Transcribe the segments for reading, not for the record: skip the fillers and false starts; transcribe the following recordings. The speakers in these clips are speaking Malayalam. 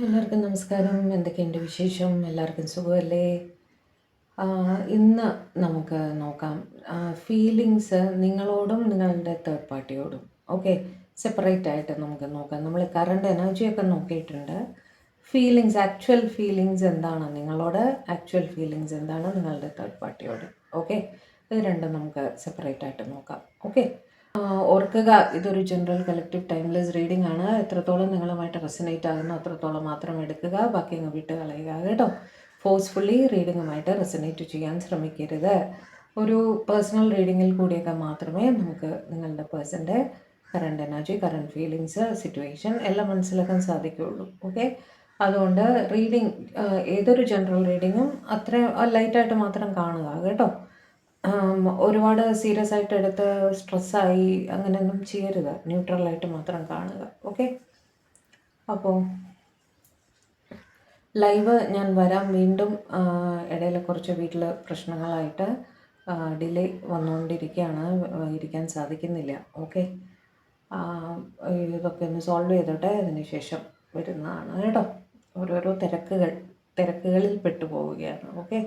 എല്ലാവർക്കും നമസ്കാരം. എന്തൊക്കെയുണ്ട് വിശേഷം? എല്ലാവർക്കും സുഖമല്ലേ? ഇന്ന് നമുക്ക് നോക്കാം ഫീലിങ്സ് നിങ്ങളോടും നിങ്ങളുടെ തേർഡ് പാർട്ടിയോടും. ഓക്കെ, സെപ്പറേറ്റ് ആയിട്ട് നമുക്ക് നോക്കാം. നമ്മൾ കറണ്ട് എനർജിയൊക്കെ നോക്കിയിട്ടുണ്ട്. ഫീലിങ്സ്, ആക്ച്വൽ ഫീലിങ്സ് എന്താണ് നിങ്ങളോട്, ആക്ച്വൽ ഫീലിങ്സ് എന്താണ് നിങ്ങളുടെ തേർഡ് പാർട്ടിയോട്. ഓക്കെ, ഇത് രണ്ടും നമുക്ക് സെപ്പറേറ്റ് ആയിട്ട് നോക്കാം. ഓക്കെ, ഓർക്കുക, ഇതൊരു ജനറൽ കളക്റ്റീവ് ടൈംലെസ് റീഡിംഗ് ആണ്. എത്രത്തോളം നിങ്ങളുമായിട്ട് റെസനേറ്റ് ആകുന്നു അത്രത്തോളം മാത്രം എടുക്കുക, ബാക്കി അങ്ങ് വിട്ട് കളയുക കേട്ടോ. ഫോഴ്സ്ഫുള്ളി റീഡിങ്ങുമായിട്ട് റെസനേറ്റ് ചെയ്യാൻ ശ്രമിക്കരുത്. ഒരു പേഴ്സണൽ റീഡിങ്ങിൽ കൂടിയൊക്കെ മാത്രമേ നമുക്ക് നിങ്ങളുടെ പേഴ്സൻ്റെ current energy, current feelings, situation എല്ലാം മനസ്സിലാക്കാൻ സാധിക്കുകയുള്ളൂ. ഓക്കെ, അതുകൊണ്ട് റീഡിങ്, ഏതൊരു ജനറൽ റീഡിങ്ങും അത്ര ലൈറ്റായിട്ട് മാത്രം കാണുക കേട്ടോ. ഒരുപാട് സീരിയസ് ആയിട്ട് എടുത്ത് സ്ട്രെസ്സായി അങ്ങനെയൊന്നും ചെയ്യരുത്. ന്യൂട്രലായിട്ട് മാത്രം കാണുക. ഓക്കെ, അപ്പോൾ ലൈവ് ഞാൻ വരാം വീണ്ടും. ഇടയിൽ കുറച്ച് വീട്ടിൽ പ്രശ്നങ്ങളായിട്ട് ഡിലേ വന്നുകൊണ്ടിരിക്കുകയാണ്, ഇരിക്കാൻ സാധിക്കുന്നില്ല. ഓക്കെ, ഇതൊക്കെ ഒന്ന് സോൾവ് ചെയ്തോട്ടെ, അതിന് ശേഷം വരുന്നതാണ് കേട്ടോ. ഓരോരോ തിരക്കുകളിൽ പെട്ടുപോവുകയാണ്. ഓക്കെ,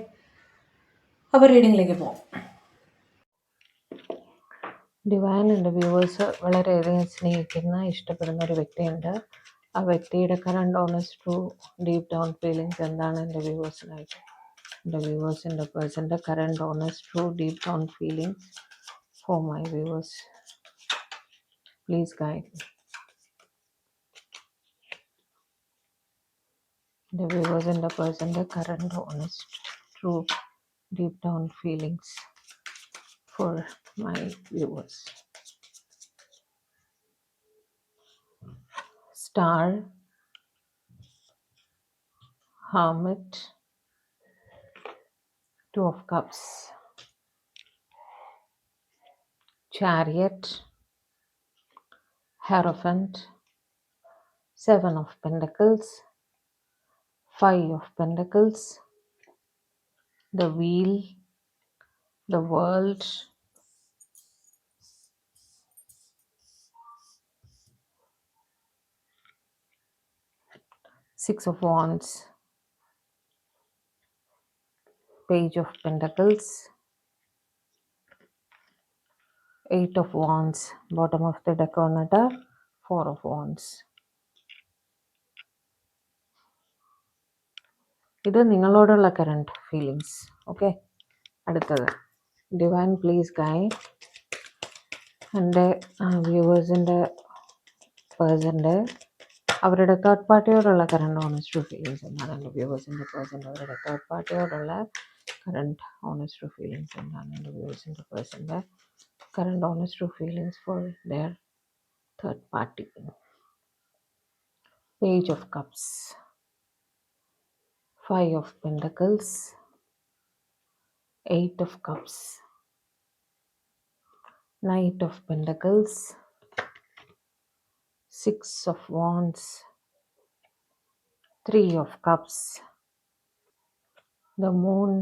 അപ്പോൾ റീഡിങ്ങിലേക്ക് പോകാം. ഡിവൈൻ എൻ്റെ വ്യൂവേഴ്സ് വളരെയധികം സ്നേഹിക്കുന്ന, ഇഷ്ടപ്പെടുന്ന ഒരു വ്യക്തിയുണ്ട്. ആ വ്യക്തിയുടെ current honest true deep down feelings എന്താണ് എൻ്റെ വ്യൂവേഴ്സിനായിട്ട്? എൻ്റെ വ്യൂവേഴ്സിൻ്റെ പേഴ്സൻ്റെ current honest true deep down feelings for my viewers. Please guide. എൻ്റെ വ്യൂവേഴ്സിൻ്റെ പേഴ്സൻ്റെ current honest true deep down feelings for my viewers. Star, Hermit, Two of Cups, Chariot, Hierophant, Seven of Pentacles, Five of Pentacles, the Wheel, the World, Six of Wands, Page of Pentacles, Eight of Wands, bottom of the deck വന്നിട്ട് Four of Wands. ഇത് നിങ്ങളോടുള്ള കറണ്ട് ഫീലിങ്സ്. ഓക്കെ, അടുത്തത് ഡിവൈൻ പ്ലീസ് ഗൈഡ്. എൻ്റെ വ്യൂവേഴ്സിൻ്റെ പേഴ്സൻ്റെ അവരുടെ തേർഡ് പാർട്ടിയോടുള്ള കറണ്ട് ഓണസ്റ്റ് ഫീലിങ്സ് എന്താണ്? എൻ്റെ വ്യൂവേഴ്സിൻ്റെ പേഴ്സൻ്റെ അവരുടെ തേർഡ് പാർട്ടിയോടുള്ള കറണ്ട് ഓണസ്റ്റ് ഫീലിങ്സ് എന്താണ്? എൻ്റെ വ്യൂവേഴ്സിൻ്റെ പേഴ്സൻ്റെ current honest feelings for their third party. Page of cups, five of pentacles, eight of cups, knight of pentacles, six of wands, three of cups, the moon,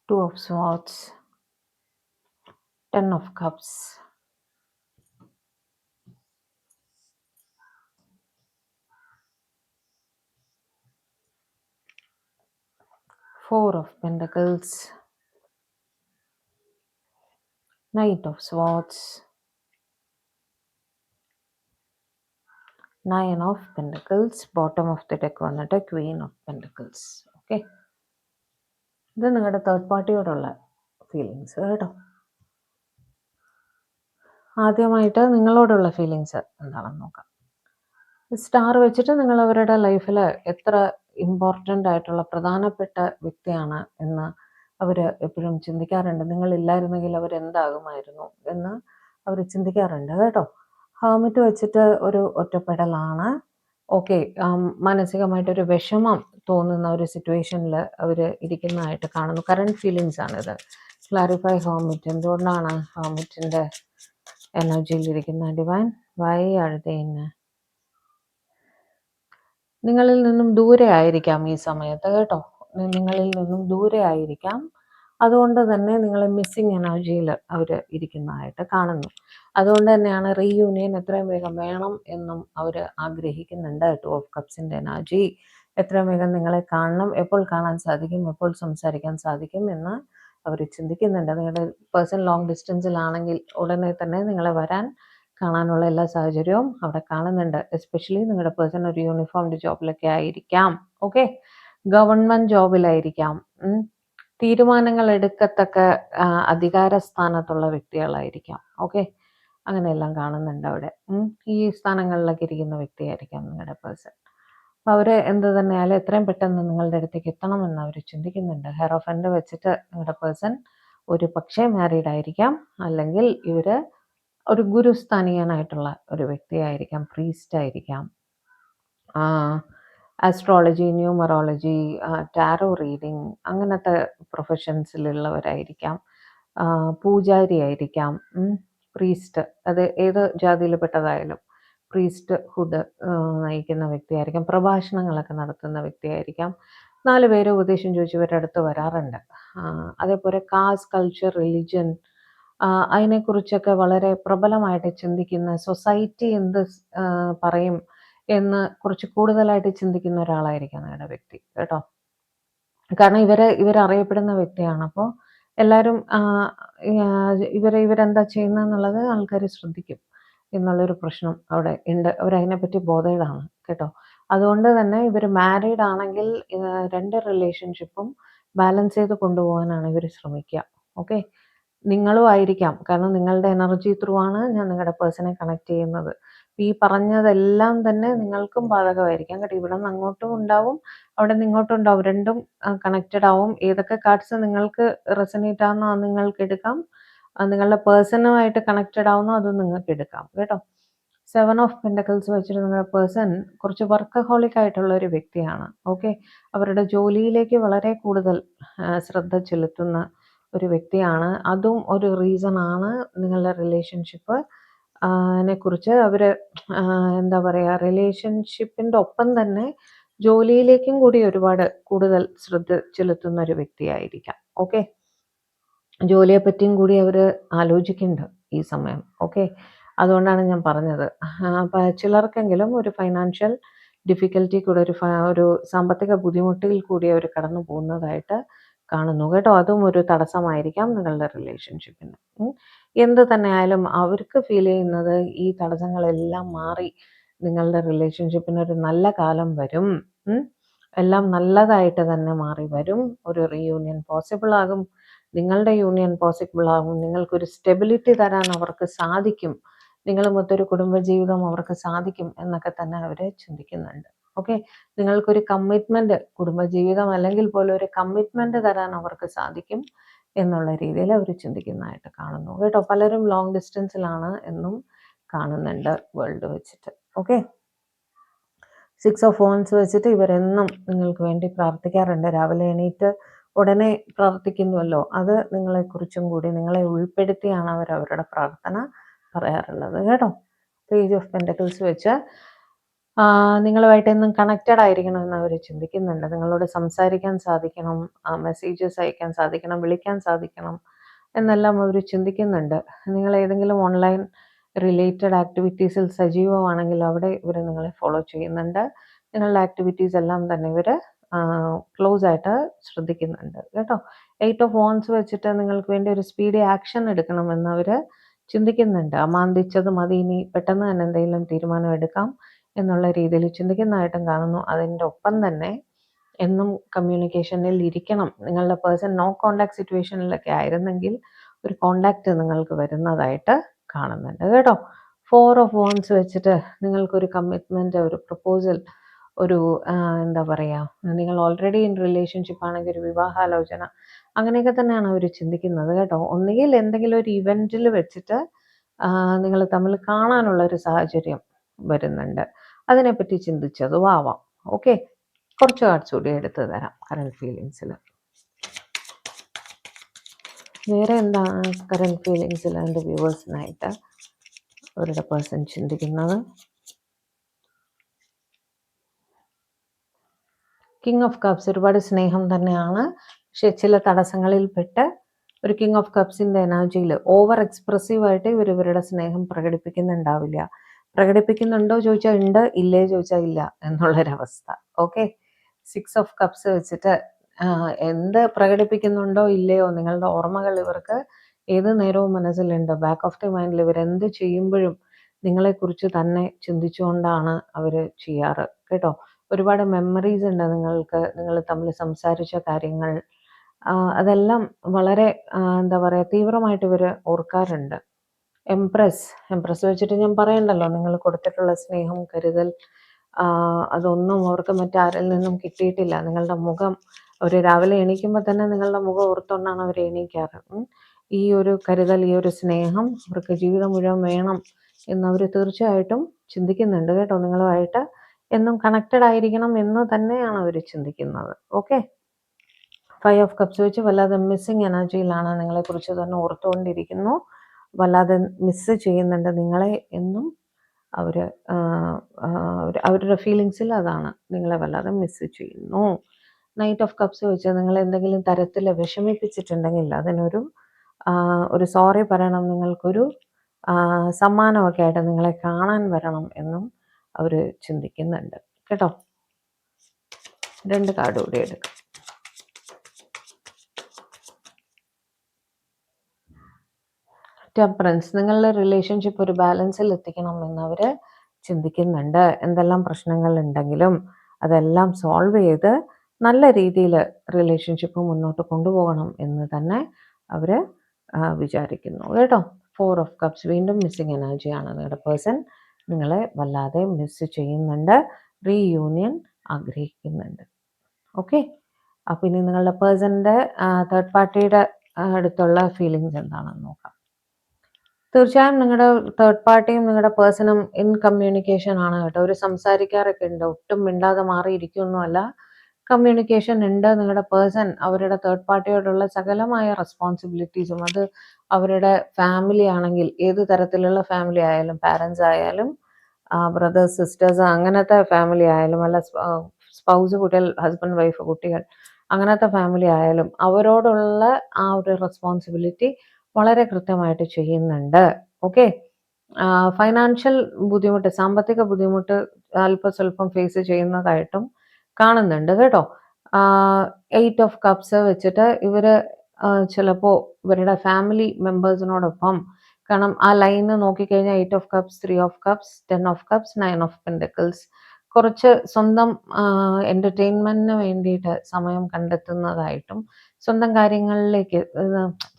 two of swords, 10 of cups, four of pentacles, knight of swords, 9 of pentacles, bottom of the deck വന്നിട്ട് queen of pentacles. ഓക്കെ, ഇത് നിങ്ങളുടെ തേർഡ് പാർട്ടിയോടുള്ള ഫീലിങ്സ് കേട്ടോ. ആദ്യമായിട്ട് നിങ്ങളോടുള്ള ഫീലിങ്സ് എന്താണെന്ന് നോക്കാം. സ്റ്റാർ വെച്ചിട്ട് നിങ്ങൾ അവരുടെ ലൈഫിൽ എത്ര ഇമ്പോർട്ടൻ്റ് ആയിട്ടുള്ള പ്രധാനപ്പെട്ട വ്യക്തിയാണ് എന്ന് അവർ എപ്പോഴും ചിന്തിക്കാറുണ്ട്. നിങ്ങളില്ലായിരുന്നെങ്കിൽ അവരെന്താകുമായിരുന്നു എന്ന് അവർ ചിന്തിക്കാറുണ്ട് കേട്ടോ. ഹെർമിറ്റ് വെച്ചിട്ട് ഒരു ഒറ്റപ്പെടലാണ്. ഓക്കെ, മാനസികമായിട്ടൊരു വിഷമം തോന്നുന്ന ഒരു സിറ്റുവേഷനിൽ അവർ ഇരിക്കുന്നതായിട്ട് കാണുന്നു. കറണ്ട് ഫീലിങ്സ് ആണിത്. Clarify hermit. എന്തുകൊണ്ടാണ് ഹെർമിറ്റിൻ്റെ എനർജിയിലിരിക്കുന്ന divine? Why are they in? നിങ്ങളിൽ നിന്നും ദൂരെ ആയിരിക്കാം ഈ സമയത്ത് കേട്ടോ. നിങ്ങളിൽ നിന്നും ദൂരെ ആയിരിക്കാം. അതുകൊണ്ട് തന്നെ നിങ്ങളെ മിസ്സിങ് എനർജിയിൽ അവർ ഇരിക്കുന്നതായിട്ട് കാണുന്നു. അതുകൊണ്ട് തന്നെയാണ് റീയൂണിയൻ എത്രയും വേഗം വേണം എന്നും അവർ ആഗ്രഹിക്കുന്നുണ്ട്. 2 ഓഫ് കപ്സിൻ്റെ എനർജി എത്രയും വേഗം നിങ്ങളെ കാണണം, എപ്പോൾ കാണാൻ സാധിക്കും, എപ്പോൾ സംസാരിക്കാൻ സാധിക്കും എന്ന് അവർ ചിന്തിക്കുന്നുണ്ട്. നിങ്ങളുടെ പേഴ്സൺ ലോങ് ഡിസ്റ്റൻസിലാണെങ്കിൽ ഉടനെ തന്നെ നിങ്ങളെ കാണാനുള്ള എല്ലാ സാഹചര്യവും അവിടെ കാണുന്നുണ്ട്. എസ്പെഷ്യലി നിങ്ങളുടെ പേഴ്സൺ ഒരു യൂണിഫോംഡ് ജോബിലൊക്കെ ആയിരിക്കാം. ഓക്കെ, ഗവൺമെൻറ് ജോബിലായിരിക്കാം. തീരുമാനങ്ങൾ എടുക്കത്തക്ക അധികാര സ്ഥാനത്തുള്ള വ്യക്തികളായിരിക്കാം. ഓക്കെ, അങ്ങനെയെല്ലാം കാണുന്നുണ്ട് അവിടെ. ഈ സ്ഥാനങ്ങളിലൊക്കെ ഇരിക്കുന്ന വ്യക്തിയായിരിക്കാം നിങ്ങളുടെ പേഴ്സൺ. അപ്പോൾ അവർ എന്ത് തന്നെയായാലും എത്രയും പെട്ടെന്ന് നിങ്ങളുടെ അടുത്തേക്ക് എത്തണമെന്ന് അവർ ചിന്തിക്കുന്നുണ്ട്. ഹെറോഫൻഡ് വെച്ചിട്ട് നിങ്ങളുടെ പേഴ്സൺ ഒരു പക്ഷേ മാരീഡ് ആയിരിക്കാം, അല്ലെങ്കിൽ ഇവർ ഒരു ഗുരുസ്ഥാനീയനായിട്ടുള്ള ഒരു വ്യക്തിയായിരിക്കാം, പ്രീസ്റ്റ് ആയിരിക്കാം, ആസ്ട്രോളജി, ന്യൂമറോളജി, ടാരോ റീഡിങ് അങ്ങനത്തെ പ്രൊഫഷൻസിലുള്ളവരായിരിക്കാം, പൂജാരി ആയിരിക്കാം, പ്രീസ്റ്റ്, അത് ഏത് ജാതിയിൽപ്പെട്ടതായാലും പ്രീസ്റ്റ് ഹുഡ് നയിക്കുന്ന വ്യക്തിയായിരിക്കാം, പ്രഭാഷണങ്ങളൊക്കെ നടത്തുന്ന വ്യക്തിയായിരിക്കാം. 4 പേര് ഉപദേശം ചോദിച്ച് ഇവരുടെ അടുത്ത് വരാറുണ്ട്. അതേപോലെ കാസ്റ്റ്, കൾച്ചർ, റിലിജൻ അതിനെക്കുറിച്ചൊക്കെ വളരെ പ്രബലമായിട്ട് ചിന്തിക്കുന്ന, സൊസൈറ്റി എന്ത് പറയും എന്ന് കുറച്ച് കൂടുതലായിട്ട് ചിന്തിക്കുന്ന ഒരാളായിരിക്കാം നിങ്ങളുടെ വ്യക്തി കേട്ടോ. കാരണം ഇവരറിയപ്പെടുന്ന വ്യക്തിയാണ്. അപ്പോൾ എല്ലാവരും ഇവരെന്താ ചെയ്യുന്നതെന്നുള്ളത് ആൾക്കാർ ശ്രദ്ധിക്കും എന്നുള്ളൊരു പ്രശ്നം അവിടെ ഉണ്ട്. അവരതിനെപ്പറ്റി ബോധേഡാണ് കേട്ടോ. അതുകൊണ്ട് തന്നെ ഇവർ മാരീഡ് ആണെങ്കിൽ 2 റിലേഷൻഷിപ്പും ബാലൻസ് ചെയ്ത് കൊണ്ടുപോകാനാണ് ഇവർ ശ്രമിക്കുക. ഓക്കെ, നിങ്ങളും ആയിരിക്കാം. കാരണം നിങ്ങളുടെ എനർജി ത്രൂ ആണ് ഞാൻ നിങ്ങളുടെ പേഴ്സണെ കണക്ട് ചെയ്യുന്നത്. ഈ പറഞ്ഞതെല്ലാം തന്നെ നിങ്ങൾക്കും ബാധകമായിരിക്കാം കേട്ടോ. ഇവിടെ നിന്ന് അങ്ങോട്ടും ഉണ്ടാവും, അവിടെ നിന്ന് ഇങ്ങോട്ടും ഉണ്ടാവും. രണ്ടും കണക്റ്റഡ് ആവും. ഏതൊക്കെ കാർഡ്സ് നിങ്ങൾക്ക് റെസനേറ്റ് ആവുന്നോ അത് നിങ്ങൾക്ക് എടുക്കാം, നിങ്ങളുടെ പേഴ്സണുമായിട്ട് കണക്റ്റഡ് ആവുന്നോ അത് നിങ്ങൾക്ക് എടുക്കാം കേട്ടോ. 7 ഓഫ് പെൻറ്റക്കിൾസ് വെച്ചിട്ട് നിങ്ങളുടെ പേഴ്സൺ കുറച്ച് വർക്കഹോളിക് ആയിട്ടുള്ള ഒരു വ്യക്തിയാണ്. ഓക്കെ, അവരുടെ ജോലിയിലേക്ക് വളരെ കൂടുതൽ ശ്രദ്ധ ചെലുത്തുന്ന ഒരു വ്യക്തിയാണ്. അതും ഒരു റീസൺ ആണ് നിങ്ങളുടെ റിലേഷൻഷിപ്പ് നെക്കുറിച്ച് അവർ എന്താ പറയുക, റിലേഷൻഷിപ്പിൻ്റെ ഒപ്പം തന്നെ ജോലിയിലേക്കും കൂടി ഒരുപാട് കൂടുതൽ ശ്രദ്ധ ചെലുത്തുന്ന ഒരു വ്യക്തിയായിരിക്കാം. ഓക്കെ, ജോലിയെ പറ്റിയും കൂടി അവർ ആലോചിക്കുന്നുണ്ട് ഈ സമയം. ഓക്കെ, അതുകൊണ്ടാണ് ഞാൻ പറഞ്ഞത്. അപ്പം ചിലർക്കെങ്കിലും ഒരു ഫൈനാൻഷ്യൽ ഡിഫിക്കൽറ്റി കൂടെ, ഒരു സാമ്പത്തിക ബുദ്ധിമുട്ടിൽ കൂടി അവർ കടന്നു പോകുന്നതായിട്ട് കാണുന്നു കേട്ടോ. അതും ഒരു തടസ്സമായിരിക്കാം നിങ്ങളുടെ റിലേഷൻഷിപ്പിന്. എന്ത് തന്നെയായാലും അവർക്ക് ഫീൽ ചെയ്യുന്നത് ഈ തടസ്സങ്ങളെല്ലാം മാറി നിങ്ങളുടെ റിലേഷൻഷിപ്പിനൊരു നല്ല കാലം വരും. എല്ലാം നല്ലതായിട്ട് തന്നെ മാറി വരും. ഒരു റീയൂണിയൻ പോസിബിൾ ആകും, നിങ്ങളുടെ യൂണിയൻ പോസിബിൾ ആകും, നിങ്ങൾക്കൊരു സ്റ്റെബിലിറ്റി തരാൻ അവർക്ക് സാധിക്കും, നിങ്ങളുമൊത്തൊരു കുടുംബജീവിതം അവർക്ക് സാധിക്കും എന്നൊക്കെ തന്നെ അവർ ചിന്തിക്കുന്നുണ്ട്. ഓക്കെ, നിങ്ങൾക്കൊരു കമ്മിറ്റ്മെൻറ്റ്, കുടുംബജീവിതം അല്ലെങ്കിൽ പോലും ഒരു കമ്മിറ്റ്മെൻറ്റ് തരാൻ അവർക്ക് സാധിക്കും എന്നുള്ള രീതിയിൽ അവർ ചിന്തിക്കുന്നതായിട്ട് കാണുന്നു കേട്ടോ. പലരും ലോങ് ഡിസ്റ്റൻസിലാണ് എന്നും കാണുന്നുണ്ട് വേൾഡ് വെച്ചിട്ട്. ഓക്കെ, 6 ഓഫ് വോൺസ് വെച്ചിട്ട് ഇവരെന്നും നിങ്ങൾക്ക് വേണ്ടി പ്രാർത്ഥിക്കാറുണ്ട്. രാവിലെ എണീറ്റ് ഉടനെ പ്രാർത്ഥിക്കുന്നുവല്ലോ, അത് നിങ്ങളെക്കുറിച്ചും കൂടി നിങ്ങളെ ഉൾപ്പെടുത്തിയാണ് അവരുടെ പ്രാർത്ഥന പറയാറുള്ളത് കേട്ടോ. പേജ് ഓഫ് പെൻറ്റക്കിൾസ് വെച്ച് നിങ്ങളുമായിട്ട് എന്നും കണക്റ്റഡ് ആയിരിക്കണമെന്ന് അവർ ചിന്തിക്കുന്നുണ്ട്. നിങ്ങളോട് സംസാരിക്കാൻ സാധിക്കണം, മെസ്സേജസ് അയക്കാൻ സാധിക്കണം, വിളിക്കാൻ സാധിക്കണം എന്നെല്ലാം അവർ ചിന്തിക്കുന്നുണ്ട്. നിങ്ങൾ ഏതെങ്കിലും ഓൺലൈൻ റിലേറ്റഡ് ആക്ടിവിറ്റീസിൽ സജീവമാണെങ്കിൽ അവിടെ ഇവർ നിങ്ങളെ ഫോളോ ചെയ്യുന്നുണ്ട്. നിങ്ങളുടെ ആക്ടിവിറ്റീസ് എല്ലാം തന്നെ ഇവർ ക്ലോസ് ആയിട്ട് ശ്രദ്ധിക്കുന്നുണ്ട് കേട്ടോ. 8 ഓഫ് വോൺസ് വെച്ചിട്ട് നിങ്ങൾക്ക് വേണ്ടി ഒരു സ്പീഡി ആക്ഷൻ എടുക്കണമെന്ന് അവർ ചിന്തിക്കുന്നുണ്ട്. അമാന്തിച്ചത് മതി, ഇനി പെട്ടെന്ന് തന്നെ എന്തെങ്കിലും തീരുമാനം എടുക്കാം എന്നുള്ള രീതിയിൽ ചിന്തിക്കുന്നതായിട്ടും കാണുന്നു. അതിൻ്റെ ഒപ്പം തന്നെ എന്നും കമ്മ്യൂണിക്കേഷനിൽ ഇരിക്കണം. നിങ്ങളുടെ പേഴ്സൺ നോ കോണ്ടാക്ട് സിറ്റുവേഷനിലൊക്കെ ആയിരുന്നെങ്കിൽ ഒരു കോണ്ടാക്റ്റ് നിങ്ങൾക്ക് വരുന്നതായിട്ട് കാണുന്നുണ്ട് കേട്ടോ. 4 ഓഫ് വോൺസ് വെച്ചിട്ട് നിങ്ങൾക്കൊരു കമ്മിറ്റ്മെൻറ്റ്, ഒരു പ്രപ്പോസൽ, ഒരു എന്താ പറയുക, നിങ്ങൾ ഓൾറെഡി ഇൻ റിലേഷൻഷിപ്പ് ആണെങ്കിൽ ഒരു വിവാഹാലോചന അങ്ങനെയൊക്കെ തന്നെയാണ് അവർ ചിന്തിക്കുന്നത് കേട്ടോ. ഒന്നുകിൽ എന്തെങ്കിലും ഒരു ഇവൻറ്റിൽ വെച്ചിട്ട് നിങ്ങൾ തമ്മിൽ കാണാനുള്ള ഒരു സാഹചര്യം വരുന്നുണ്ട്, അതിനെപ്പറ്റി ചിന്തിച്ചതും ആവാം. ഓക്കെ, കുറച്ച് കാർഡ്സ് കൂടി എടുത്ത് തരാം കറണ്ട് ഫീലിങ്സിൽ. വേറെ എന്താണ് കറണ്ട് ഫീലിങ്സിൽ എൻ്റെ വ്യൂവേഴ്സിനായിട്ട് അവരുടെ പേഴ്സൺ ചിന്തിക്കുന്നത്? കിങ് ഓഫ് കപ്സ് ഒരുപാട് സ്നേഹം തന്നെയാണ്, ചില തടസ്സങ്ങളിൽ പെട്ട് ഒരു കിങ് ഓഫ് കപ്സിന്റെ എനർജിയിൽ ഓവർ എക്സ്പ്രസീവായിട്ട് ഇവരുടെ സ്നേഹം പ്രകടിപ്പിക്കുന്നുണ്ടാവില്ല. പ്രകടിപ്പിക്കുന്നുണ്ടോ ചോദിച്ചാൽ ഉണ്ട്, ഇല്ലേ ചോദിച്ചാൽ ഇല്ല എന്നുള്ളൊരവസ്ഥ. ഓക്കെ, 6 ഓഫ് കപ്സ് വെച്ചിട്ട് എന്ത് പ്രകടിപ്പിക്കുന്നുണ്ടോ ഇല്ലയോ, നിങ്ങളുടെ ഓർമ്മകൾ ഇവർക്ക് ഏത് നേരവും മനസ്സിലുണ്ട്. ബാക്ക് ഓഫ് ദി മൈൻഡിൽ ഇവരെന്ത് ചെയ്യുമ്പോഴും നിങ്ങളെക്കുറിച്ച് തന്നെ ചിന്തിച്ചുകൊണ്ടാണ് അവർ ചെയ്യാറ് കേട്ടോ. ഒരുപാട് മെമ്മറീസ് ഉണ്ട് നിങ്ങൾക്ക്, നിങ്ങൾ തമ്മിൽ സംസാരിച്ച കാര്യങ്ങൾ, അതെല്ലാം വളരെ എന്താ പറയുക, തീവ്രമായിട്ട് ഇവർ ഓർക്കാറുണ്ട്. എംപ്രസ് വെച്ചിട്ട് ഞാൻ പറയണ്ടല്ലോ, നിങ്ങൾ കൊടുത്തിട്ടുള്ള സ്നേഹം, കരുതൽ, അതൊന്നും അവർക്ക് മറ്റാരിൽ നിന്നും കിട്ടിയിട്ടില്ല. നിങ്ങളുടെ മുഖം, അവർ രാവിലെ എണീക്കുമ്പോൾ തന്നെ നിങ്ങളുടെ മുഖം ഓർത്തുകൊണ്ടാണ് അവർ എണീക്കാറ്. ഈ ഒരു കരുതൽ, ഈ ഒരു സ്നേഹം അവർക്ക് ജീവിതം മുഴുവൻ വേണം എന്നവർ തീർച്ചയായിട്ടും ചിന്തിക്കുന്നുണ്ട് കേട്ടോ. നിങ്ങളുമായിട്ട് എന്നും കണക്റ്റഡ് ആയിരിക്കണം എന്ന് തന്നെയാണ് അവർ ചിന്തിക്കുന്നത്. ഓക്കെ, 5 ഓഫ് കപ്സ് വെച്ച് വല്ലാതെ മിസ്സിങ് എനർജിയിലാണ്, നിങ്ങളെക്കുറിച്ച് തന്നെ ഓർത്തുകൊണ്ടിരിക്കുന്നു, വല്ലാതെ മിസ്സ് ചെയ്യുന്നുണ്ട് നിങ്ങളെ എന്നും. അവരുടെ ഫീലിങ്സിൽ അതാണ്, നിങ്ങളെ വല്ലാതെ മിസ്സ് ചെയ്യുന്നു. നൈറ്റ് ഓഫ് കപ്സ് വെച്ച് നിങ്ങൾ എന്തെങ്കിലും തരത്തിൽ വിഷമിപ്പിച്ചിട്ടുണ്ടെങ്കിൽ അതിനൊരു ഒരു സോറി പറയണം, നിങ്ങൾക്കൊരു സമ്മാനമൊക്കെ ആയിട്ട് നിങ്ങളെ കാണാൻ വരണം എന്നും അവർ ചിന്തിക്കുന്നുണ്ട് കേട്ടോ. 2 കാർഡ് കൂടി എടുക്കാം. ടെമ്പറൻസ്, നിങ്ങളുടെ റിലേഷൻഷിപ്പ് ഒരു ബാലൻസിൽ എത്തിക്കണം എന്നവർ ചിന്തിക്കുന്നുണ്ട്. എന്തെല്ലാം പ്രശ്നങ്ങൾ ഉണ്ടെങ്കിലും അതെല്ലാം സോൾവ് ചെയ്ത് നല്ല രീതിയിൽ റിലേഷൻഷിപ്പ് മുന്നോട്ട് കൊണ്ടുപോകണം എന്ന് തന്നെ അവർ വിചാരിക്കുന്നു കേട്ടോ. 4 ഓഫ് കപ്സ്, വീണ്ടും മിസ്സിങ് എനർജിയാണ്. നിങ്ങളുടെ പേഴ്സൺ നിങ്ങളെ വല്ലാതെ മിസ് ചെയ്യുന്നുണ്ട്, റീയൂണിയൻ ആഗ്രഹിക്കുന്നുണ്ട്. ഓക്കെ, അപ്പം ഇനി നിങ്ങളുടെ പേഴ്സണിൻ്റെ തേർഡ് പാർട്ടിയുടെ അടുത്തുള്ള ഫീലിങ്സ് എന്താണെന്ന് നോക്കാം. തീർച്ചയായും നിങ്ങളുടെ തേർഡ് പാർട്ടിയും നിങ്ങളുടെ പേഴ്സണും ഇൻ കമ്മ്യൂണിക്കേഷൻ ആണ് കേട്ടോ. ഒരു സംസാരിക്കാറൊക്കെ ഉണ്ട്, ഒട്ടും മിണ്ടാതെ മാറിയിരിക്കുകയൊന്നുമല്ല, കമ്മ്യൂണിക്കേഷൻ ഉണ്ട്. നിങ്ങളുടെ പേഴ്സൺ അവരുടെ തേർഡ് പാർട്ടിയോടുള്ള സകലമായ റെസ്പോൺസിബിലിറ്റീസും, അത് അവരുടെ ഫാമിലി ആണെങ്കിൽ ഏത് തരത്തിലുള്ള ഫാമിലി ആയാലും, പാരൻസ് ആയാലും, ബ്രദേഴ്സ് സിസ്റ്റേഴ്സ് അങ്ങനത്തെ ഫാമിലി ആയാലും, അല്ല സ്പൗസ്, കുട്ടികൾ, ഹസ്ബൻഡ് വൈഫ്, കുട്ടികൾ, അങ്ങനത്തെ ഫാമിലി ആയാലും അവരോടുള്ള ആ ഒരു റെസ്പോൺസിബിലിറ്റി വളരെ കൃത്യമായിട്ട് ചെയ്യുന്നുണ്ട്. ഓക്കെ, ഫൈനാൻഷ്യൽ ബുദ്ധിമുട്ട്, സാമ്പത്തിക ബുദ്ധിമുട്ട് അല്പം സ്വല്പം ഫേസ് ചെയ്യുന്നതായിട്ടും കാണുന്നുണ്ട് കേട്ടോ. 8 ഓഫ് കപ്സ് വെച്ചിട്ട് ഇവർ ചിലപ്പോൾ ഇവരുടെ ഫാമിലി മെമ്പേഴ്സിനോടൊപ്പം, കാരണം ആ ലൈന് നോക്കിക്കഴിഞ്ഞാൽ 8 of cups, 3 of cups, 10 of cups, 9 of pentacles, കുറച്ച് സ്വന്തം എൻ്റർടൈൻമെൻറ്റിന് വേണ്ടിയിട്ട് സമയം കണ്ടെത്തുന്നതായിട്ടും, സ്വന്തം കാര്യങ്ങളിലേക്ക്,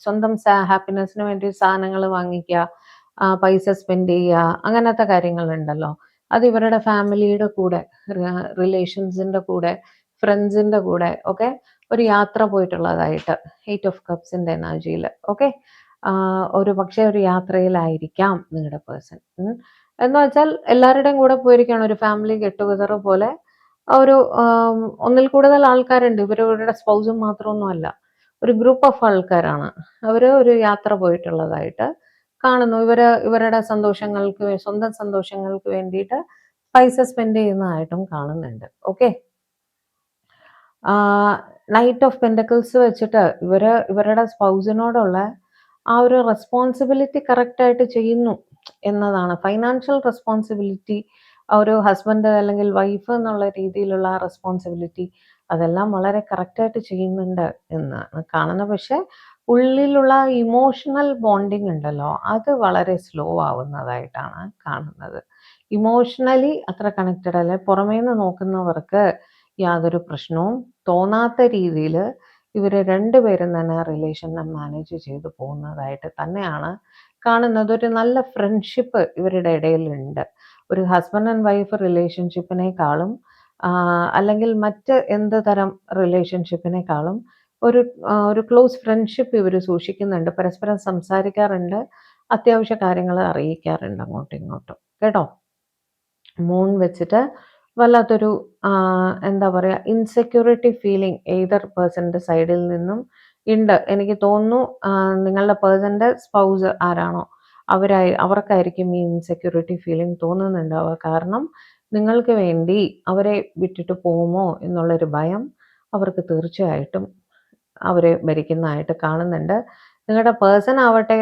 സ്വന്തം ഹാപ്പിനെസ്സിന് വേണ്ടി സാധനങ്ങൾ വാങ്ങിക്കുക, പൈസ സ്പെൻഡ് ചെയ്യുക, അങ്ങനത്തെ കാര്യങ്ങളുണ്ടല്ലോ, അത് ഇവരുടെ ഫാമിലിയുടെ കൂടെ, റിലേഷൻസിൻ്റെ കൂടെ, ഫ്രണ്ട്സിൻ്റെ കൂടെ ഒക്കെ ഒരു യാത്ര പോയിട്ടുള്ളതായിട്ട് 8 ഓഫ് കപ്സിൻ്റെ എനർജിയിൽ. ഓക്കെ, ഒരു പക്ഷേ ഒരു യാത്രയിലായിരിക്കാം നിങ്ങളുടെ പേഴ്സൺ. എന്ന് വെച്ചാൽ എല്ലാവരുടെയും കൂടെ പോയിരിക്കുകയാണ്, ഒരു ഫാമിലി ഗെറ്റ് ടുഗദർ പോലെ. ഒരു ഒന്നിൽ കൂടുതൽ ആൾക്കാരുണ്ട്, ഇവരുടെ സ്പൗസും മാത്രമൊന്നുമല്ല, ഒരു ഗ്രൂപ്പ് ഓഫ് ആൾക്കാരാണ്. അവർ ഒരു യാത്ര പോയിട്ടുള്ളതായിട്ട് കാണുന്നു. ഇവരുടെ സന്തോഷങ്ങൾക്ക്, സ്വന്തം സന്തോഷങ്ങൾക്ക് വേണ്ടിയിട്ട് പൈസ സ്പെൻഡ് ചെയ്യുന്നതായിട്ടും കാണുന്നുണ്ട്. ഓക്കെ, നൈറ്റ് ഓഫ് പെൻഡക്കിൾസ് വെച്ചിട്ട് ഇവരുടെ സ്പൗസിനോടുള്ള ആ ഒരു റെസ്പോൺസിബിലിറ്റി കറക്റ്റായിട്ട് ചെയ്യുന്നു എന്നതാണ്. ഫൈനാൻഷ്യൽ റെസ്പോൺസിബിലിറ്റി, ഒരു ഹസ്ബൻഡ് അല്ലെങ്കിൽ വൈഫ് എന്നുള്ള രീതിയിലുള്ള റെസ്പോൺസിബിലിറ്റി, അതെല്ലാം വളരെ കറക്റ്റായിട്ട് ചെയ്യുന്നുണ്ട് എന്നാണ് കാണുന്നത്. പക്ഷേ ഉള്ളിലുള്ള ഇമോഷണൽ ബോണ്ടിങ് ഉണ്ടല്ലോ, അത് വളരെ സ്ലോ ആവുന്നതായിട്ടാണ് കാണുന്നത്. ഇമോഷണലി അത്ര കണക്റ്റഡ് അല്ല. പുറമേന്ന് നോക്കുന്നവർക്ക് യാതൊരു പ്രശ്നവും തോന്നാത്ത രീതിയിൽ ഇവർ രണ്ടുപേരും തന്നെ റിലേഷനെ മാനേജ് ചെയ്തു പോകുന്നതായിട്ട് തന്നെയാണ് കാണുന്നത്. ഒരു നല്ല ഫ്രണ്ട്ഷിപ്പ് ഇവരുടെ ഇടയിലുണ്ട്. ഒരു ഹസ്ബൻഡ് ആൻഡ് വൈഫ് റിലേഷൻഷിപ്പിനേക്കാളും, അല്ലെങ്കിൽ മറ്റ് എന്ത് തരം റിലേഷൻഷിപ്പിനേക്കാളും ഒരു ക്ലോസ് ഫ്രണ്ട്ഷിപ്പ് ഇവർ സൂക്ഷിക്കുന്നുണ്ട്. പരസ്പരം സംസാരിക്കാറുണ്ട്, അത്യാവശ്യ കാര്യങ്ങൾ അറിയിക്കാറുണ്ട് അങ്ങോട്ടും ഇങ്ങോട്ടും കേട്ടോ. മൂൺ വെച്ചിട്ട് വല്ലാത്തൊരു എന്താ പറയുക, ഇൻസെക്യൂരിറ്റി ഫീലിംഗ് എയ്തർ പേഴ്സൻ്റെ സൈഡിൽ നിന്നും ഉണ്ട്. എനിക്ക് തോന്നുന്നു നിങ്ങളുടെ പേഴ്സൻ്റെ സ്പൗസ് ആരാണോ അവർക്കായിരിക്കും ഈ ഇൻസെക്യൂരിറ്റി ഫീലിംഗ് തോന്നുന്നുണ്ടാവുക. കാരണം നിങ്ങൾക്ക് വേണ്ടി അവരെ വിട്ടിട്ട് പോകുമോ എന്നുള്ളൊരു ഭയം അവർക്ക് തീർച്ചയായിട്ടും അവരെ ഭരിക്കുന്നതായിട്ട് കാണുന്നുണ്ട്. നിങ്ങളുടെ പേഴ്സൺ ആവട്ടെ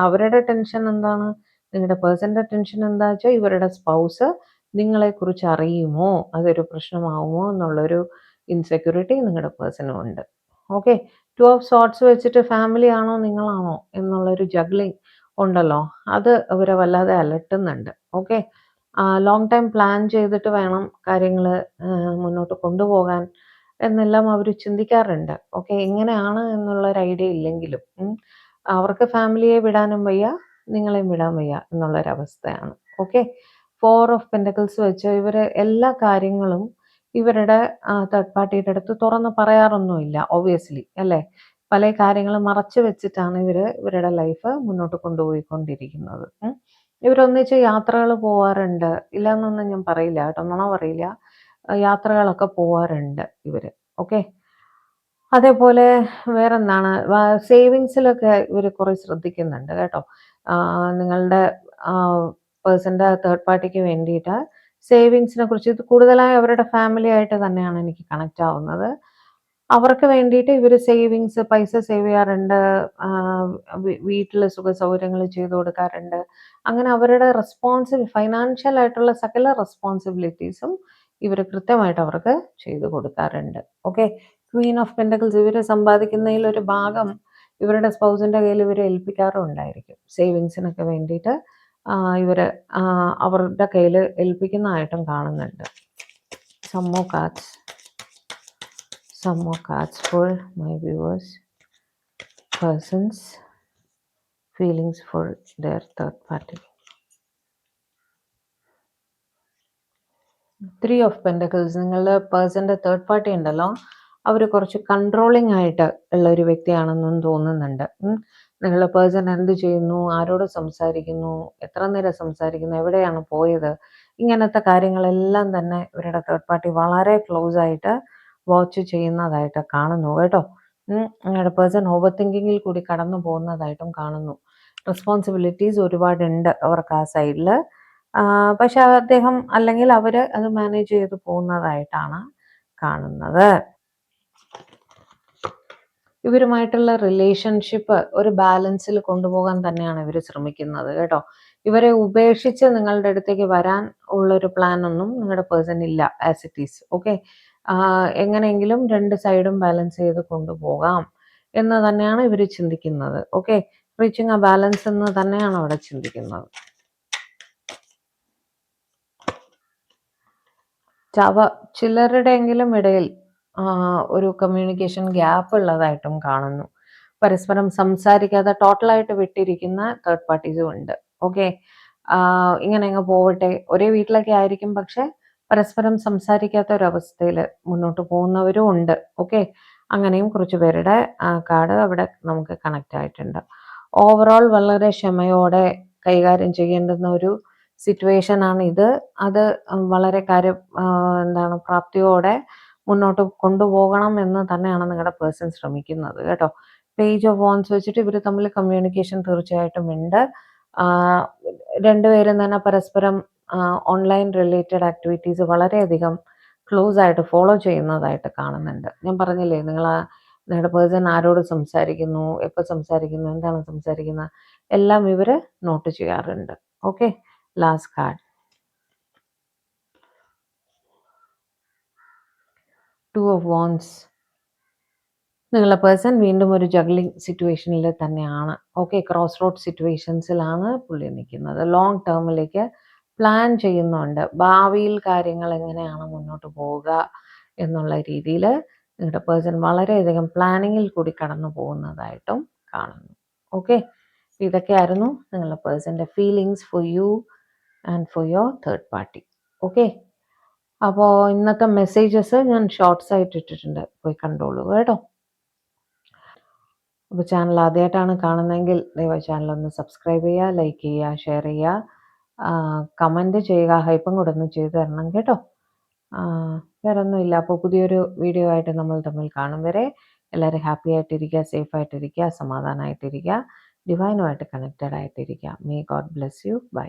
അവരുടെ ടെൻഷൻ എന്താണ്? നിങ്ങളുടെ പേഴ്സന്റെ ടെൻഷൻ എന്താ വെച്ചാൽ ഇവരുടെ സ്പൗസ് നിങ്ങളെക്കുറിച്ച് അറിയുമോ? അതൊരു പ്രശ്നമാവുമോ എന്നുള്ളൊരു ഇൻസെക്യൂരിറ്റി നിങ്ങളുടെ പേഴ്സണും ഉണ്ട്. ഓക്കെ. 2 ഓഫ് സോർട്സ് വെച്ചിട്ട് ഫാമിലി ആണോ നിങ്ങളാണോ എന്നുള്ളൊരു ജഗ്ലിംഗ് ഉണ്ടല്ലോ. അത് ഇവരെ വല്ലാതെ അലട്ടുന്നുണ്ട്. ഓക്കെ. ലോങ് ടൈം പ്ലാൻ ചെയ്തിട്ട് വേണം കാര്യങ്ങൾ മുന്നോട്ട് കൊണ്ടുപോകാൻ എന്നെല്ലാം അവർ ചിന്തിക്കാറുണ്ട്. ഓക്കെ. എങ്ങനെയാണ് എന്നുള്ളൊരു ഐഡിയ ഇല്ലെങ്കിലും അവർക്ക് ഫാമിലിയെ വിടാനും വയ്യ, നിങ്ങളെയും വിടാൻ വയ്യ എന്നുള്ളൊരവസ്ഥയാണ്. ഓക്കെ. 4 ഓഫ് പെന്റക്കിൾസ് വെച്ച് ഇവർ എല്ലാ കാര്യങ്ങളും ഇവരുടെ തേർഡ് പാർട്ടിയുടെ അടുത്ത് തുറന്ന് പറയാറൊന്നുമില്ല ഒബ്വിയസ്ലി അല്ലേ? പല കാര്യങ്ങളും മറച്ചു വെച്ചിട്ടാണ് ഇവരുടെ ലൈഫ് മുന്നോട്ട് കൊണ്ടുപോയിക്കൊണ്ടിരിക്കുന്നത്. ഇവരൊന്നിച്ച് യാത്രകൾ പോവാറുണ്ട്. ഇല്ലാന്നൊന്നും ഞാൻ പറയില്ല കേട്ടോ, നുണ പറയില്ല. യാത്രകളൊക്കെ പോവാറുണ്ട് ഇവര്. ഓക്കെ. അതേപോലെ വേറെന്താണ് സേവിങ്സിലൊക്കെ ഇവർ കുറെ ശ്രദ്ധിക്കുന്നുണ്ട് കേട്ടോ. നിങ്ങളുടെ പേഴ്സന്റെ തേർഡ് പാർട്ടിക്ക് വേണ്ടിയിട്ട് സേവിങ്സിനെ കുറിച്ച് ഇത് കൂടുതലായി അവരുടെ ഫാമിലി ആയിട്ട് തന്നെയാണ് എനിക്ക് കണക്റ്റ് ആവുന്നത്. അവർക്ക് വേണ്ടിയിട്ട് ഇവർ സേവിങ്സ് പൈസ സേവ് ചെയ്യാറുണ്ട്. വീട്ടിൽ സുഖ സൗകര്യങ്ങൾ ചെയ്തു കൊടുക്കാറുണ്ട്. അങ്ങനെ അവരുടെ ഫൈനാൻഷ്യൽ ആയിട്ടുള്ള സകല റെസ്പോൺസിബിലിറ്റീസും ഇവർ കൃത്യമായിട്ട് അവർക്ക് ചെയ്തു കൊടുക്കാറുണ്ട്. ഓക്കെ. ക്വീൻ ഓഫ് പെന്റക്കിൾസ് ഇവർ സമ്പാദിക്കുന്നതിൽ ഒരു ഭാഗം ഇവരുടെ സ്പൗസിന്റെ കയ്യിൽ ഇവർ ഏൽപ്പിക്കാറുണ്ടായിരിക്കും. സേവിങ്സിനൊക്കെ വേണ്ടിയിട്ട് ഇവർ അവരുടെ കയ്യിൽ ഏൽപ്പിക്കുന്നതായിട്ടും കാണുന്നുണ്ട്. some more cards for my viewers. Persons feelings for their third party. 3 of pentacles നിങ്ങളുടെ പേഴ്സന്റെ തേർഡ് പാർട്ടി ഉണ്ടല്ലോ, അവർ കുറച്ച് കൺട്രോളിങ് ആയിട്ട് ഉള്ള ഒരു വ്യക്തിയാണെന്നും തോന്നുന്നുണ്ട്. നിങ്ങളുടെ പേഴ്സൺ എന്ത് ചെയ്യുന്നു, ആരോട് സംസാരിക്കുന്നു, എത്ര നേരം സംസാരിക്കുന്നു, എവിടെയാണ് പോയത്, ഇങ്ങനത്തെ കാര്യങ്ങളെല്ലാം തന്നെ ഇവരുടെ തേർഡ് പാർട്ടി വളരെ ക്ലോസ് ആയിട്ട് വാച്ച് ചെയ്യുന്നതായിട്ട് കാണുന്നു കേട്ടോ. നിങ്ങളുടെ പേഴ്സൺ ഓവർ തിങ്കിങ്ങിൽ കൂടി കടന്നു പോകുന്നതായിട്ടും കാണുന്നു. റെസ്പോൺസിബിലിറ്റീസ് ഒരുപാടുണ്ട് അവർക്ക് ആ സൈഡിൽ. പക്ഷെ അദ്ദേഹം അല്ലെങ്കിൽ അവർ അത് മാനേജ് ചെയ്ത് പോകുന്നതായിട്ടാണ് കാണുന്നത്. ഇവരുമായിട്ടുള്ള റിലേഷൻഷിപ്പ് ഒരു ബാലൻസിൽ കൊണ്ടുപോകാൻ തന്നെയാണ് ഇവർ ശ്രമിക്കുന്നത് കേട്ടോ. ഇവരെ ഉപേക്ഷിച്ച് നിങ്ങളുടെ അടുത്തേക്ക് വരാൻ ഉള്ളൊരു പ്ലാൻ ഒന്നും നിങ്ങളുടെ പേഴ്സൺ ഇല്ല ആസ് ഇറ്റ് ഈസ്. ഓക്കെ. എങ്ങനെയെങ്കിലും രണ്ട് സൈഡും ബാലൻസ് ചെയ്ത് കൊണ്ടുപോകാം എന്ന് തന്നെയാണ് ഇവർ ചിന്തിക്കുന്നത്. ഓക്കെ. റീച്ചിങ് എ ബാലൻസ് എന്ന് തന്നെയാണ് അവിടെ ചിന്തിക്കുന്നത്. ചിലരുടെയെങ്കിലും ഇടയിൽ ഒരു കമ്മ്യൂണിക്കേഷൻ ഗ്യാപ്പ് ഉള്ളതായിട്ടും കാണുന്നു. പരസ്പരം സംസാരിക്കാതെ ടോട്ടലായിട്ട് വിട്ടിരിക്കുന്ന തേർഡ് പാർട്ടീസും ഉണ്ട്. ഓക്കെ. ഇങ്ങനെ അങ്ങ് പോവട്ടെ, ഒരേ വീട്ടിലൊക്കെ ആയിരിക്കും, പക്ഷെ പരസ്പരം സംസാരിക്കാത്ത ഒരവസ്ഥയിൽ മുന്നോട്ട് പോകുന്നവരും ഉണ്ട്. ഓക്കെ. അങ്ങനെയും കുറച്ച് പേരുടെ കാർഡ് അവിടെ നമുക്ക് കണക്റ്റ് ആയിട്ടുണ്ട്. ഓവറോൾ വളരെ ക്ഷമയോടെ കൈകാര്യം ചെയ്യേണ്ടുന്ന ഒരു സിറ്റുവേഷൻ ആണ് ഇത്. അത് വളരെ പ്രാപ്തിയോടെ മുന്നോട്ട് കൊണ്ടുപോകണം എന്ന് തന്നെയാണ് നിങ്ങളുടെ പേഴ്സൺ ശ്രമിക്കുന്നത് കേട്ടോ. പേജ് ഓഫ് വോൺസ് വെച്ചിട്ട് ഇവർ തമ്മിൽ കമ്മ്യൂണിക്കേഷൻ തീർച്ചയായിട്ടും ഉണ്ട്. രണ്ടുപേരും തന്നെ പരസ്പരം ഓൺലൈൻ റിലേറ്റഡ് ആക്ടിവിറ്റീസ് വളരെയധികം ക്ലോസ് ആയിട്ട് ഫോളോ ചെയ്യുന്നതായിട്ട് കാണുന്നുണ്ട്. ഞാൻ പറഞ്ഞില്ലേ, നിങ്ങളുടെ പേഴ്സൺ ആരോട് സംസാരിക്കുന്നു, എപ്പോൾ സംസാരിക്കുന്നു, എന്താണ് സംസാരിക്കുന്നത്, എല്ലാം ഇവർ നോട്ട് ചെയ്യാറുണ്ട്. Okay. Last card 2 of wands. നിങ്ങളുടെ പേഴ്സൺ വീണ്ടും ഒരു ജഗ്ലിംഗ് സിറ്റുവേഷനിൽ തന്നെയാണ്. ഓക്കെ. ക്രോസ് റോഡ് സിറ്റുവേഷൻസിലാണ് പുള്ളി നിൽക്കുന്നത്. ലോങ് ടേമിലേക്ക് പ്ലാൻ ചെയ്യുന്നുണ്ട്. ഭാവിയിൽ കാര്യങ്ങൾ എങ്ങനെയാണ് മുന്നോട്ട് പോവുക എന്നുള്ള രീതിയിൽ നിങ്ങളുടെ പേഴ്സൺ വളരെയധികം പ്ലാനിങ്ങിൽ കൂടി കടന്നു പോകുന്നതായിട്ടും കാണുന്നു. ഓക്കെ. ഇതൊക്കെയായിരുന്നു നിങ്ങളുടെ പേഴ്സൻ്റെ feelings for you and for your third party. Okay. അപ്പോൾ ഇന്നത്തെ മെസ്സേജസ് ഞാൻ ഷോർട്സ് ആയിട്ട് ഇട്ടിട്ടുണ്ട്, പോയി കണ്ടോളൂ കേട്ടോ. അപ്പോൾ ചാനൽ ആദ്യമായിട്ടാണ് കാണുന്നതെങ്കിൽ ദയവായി ചാനലൊന്ന് സബ്സ്ക്രൈബ് ചെയ്യുക, ലൈക്ക് ചെയ്യുക, ഷെയർ ചെയ്യുക, കമൻറ്റ് ചെയ്യുക, ഹൈപ്പും കൂടെ ഒന്ന് ചെയ്തു തരണം കേട്ടോ. വേറെ ഒന്നുമില്ല. അപ്പോൾ പുതിയൊരു വീഡിയോ ആയിട്ട് നമ്മൾ തമ്മിൽ കാണും വരെ എല്ലാവരും ഹാപ്പി ആയിട്ടിരിക്കുക, സേഫ് ആയിട്ടിരിക്കുക, സമാധാനമായിട്ടിരിക്കുക, ഡിവൈനുമായിട്ട് കണക്റ്റഡ് ആയിട്ടിരിക്കുക. May God bless you. By.